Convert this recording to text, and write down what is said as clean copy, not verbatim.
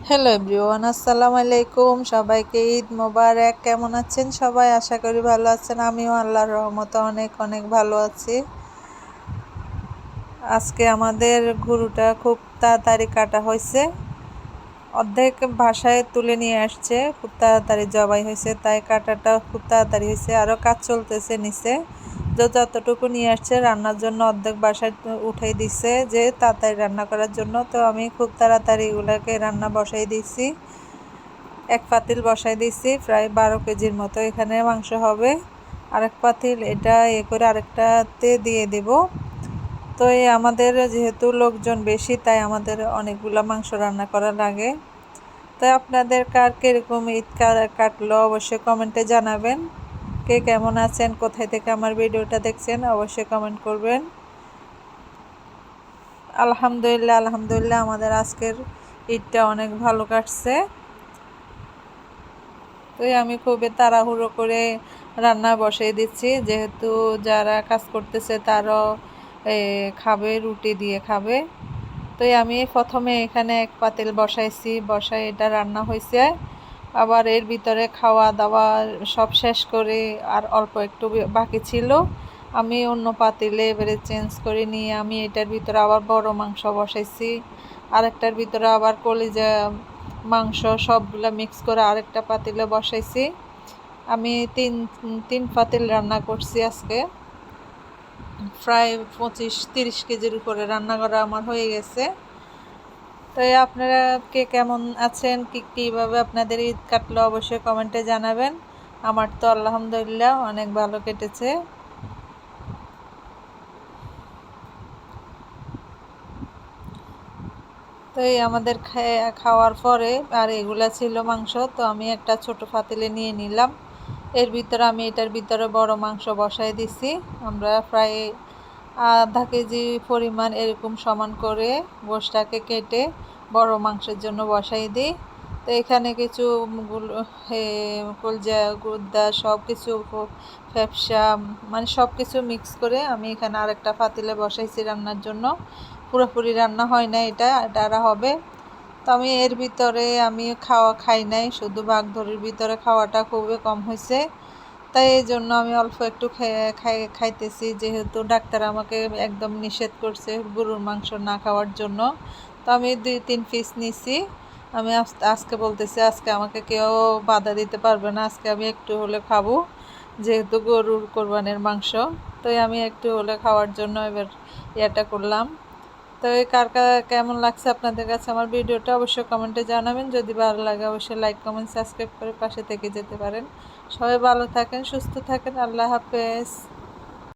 Hello everyone, আসসালামু আলাইকুম। সবাইকে ঈদ মোবারক। কেমন আছেন সবাই? আশা করি ভালো আছেন। আমিও আল্লাহর রহমতে অনেক অনেক ভালো আছি। আজকে আমাদের গরুটা খুব তাড়াতাড়ি কাটা হয়েছে, অর্ধেক বাসায় তুলে নিয়ে আসছে, খুব তাড়াতাড়ি জবাই হয়েছে, তাই কাটাটা খুব তাড়াতাড়ি হয়েছে। আরও কাজ চলতেছে নিচে, যতটুকু নিয়ে আসছে রান্নার জন্য অর্ধেক বাসায় উঠাই দিছে যে তাড়াতাড়ি রান্না করার জন্য। তো আমি খুব তাড়াতাড়ি এগুলাকে রান্না বসাই দিছি, এক পাতিল বসাই দিছি, প্রায় 12 কেজির মতো এখানে মাংস হবে। আরেক পাতিল এটা করে আরেকটাতে দিয়ে দেব। তো আমাদের যেহেতু লোকজন বেশি, তাই আমাদের অনেকগুলো মাংস রান্না করা লাগে। তাই আপনাদের কার কীরকম ঈদ কাটলো অবশ্যই কমেন্টে জানাবেন। কে কেমন আছেন, কোথায় থেকে আমার ভিডিওটা দেখছেন অবশ্যই কমেন্ট করবেন। আলহামদুলিল্লাহ আলহামদুলিল্লাহ আমাদের আজকের ঈদটা অনেক ভালো কাটছে। তো আমি খুবই তাড়াহুড়ো করে রান্না বসিয়ে দিচ্ছি, যেহেতু যারা কাজ করতেছে তারাও খাবে, রুটি দিয়ে খাবে। তো আমি প্রথমে এখানে এক পাতিল বসাইছি, বসাই এটা রান্না হয়েছে। আবার এর ভিতরে খাওয়া দাওয়া সব শেষ করে আর অল্প একটু বাকি ছিল, আমি অন্য পাতিলে এবারে চেঞ্জ করে নিয়ে আমি এটার ভিতরে আবার বড় মাংস বসাইছি, আরেকটার ভিতরে আবার কলিজা মাংস সবগুলো মিক্স করে আরেকটা পাতিলে বসাইছি। আমি তিন পাতিল রান্না করছি আজকে, প্রায় 25-30 কেজির উপরে রান্না করা আমার হয়ে গেছে। তো আপনারা কে কেমন আছেন, কীভাবে আপনাদের ঈদ কাটলো অবশ্যই কমেন্টে জানাবেন। আমার তো আলহামদুলিল্লাহ অনেক ভালো কেটেছে। তো আমাদের খাওয়ার পরে আর এগুলা ছিল মাংস, তো আমি একটা ছোট পাতিলে নিয়ে নিলাম। এর ভিতরে আমি এটার ভিতরে বড় মাংস বসাই দিছি। আমরা প্রায় আধা কেজি পরিমাণ এরকম সমান করে গোশটাকে কেটে বড় মাংসের জন্য বসাই দিই। তো এখানে কিছু কলজা গুদ্দা সব কিছু ফ্যাপসা মানে সব কিছু মিক্স করে আমি এখানে আরেকটা পাতিলে বসাইছি রান্নার জন্য। পুরোপুরি রান্না হয় না, এটা ডারা হবে। তো আমি এর ভিতরে আমি খাই নাই, শুধু বাগদড়ির ভিতরে খাওয়াটা খুবই কম হয়েছে, তাই এই জন্য আমি অল্প একটু খাইতেছি, যেহেতু ডাক্তার আমাকে একদম নিষেধ করছে গরুর মাংস না খাওয়ার জন্য। তো আমি 2-3 পিস নিছি। আমি আজকে বলতেছি আজকে আমাকে কেউ বাধা দিতে পারবে না, আজকে আমি একটু হলে খাবো, যেহেতু গরুর কোরবানির মাংস। তো আমি একটু হলে খাওয়ার জন্য এবার এটা করলাম। তো কার কেমন লাগছে আপনাদের কাছে আমার ভিডিওটা অবশ্যই কমেন্টে জানাবেন। যদি ভালো লাগে অবশ্যই লাইক কমেন্ট সাবস্ক্রাইব করে পাশে থেকে যেতে পারেন। সবাই ভালো থাকেন, সুস্থ থাকেন। আল্লাহ হাফেজ।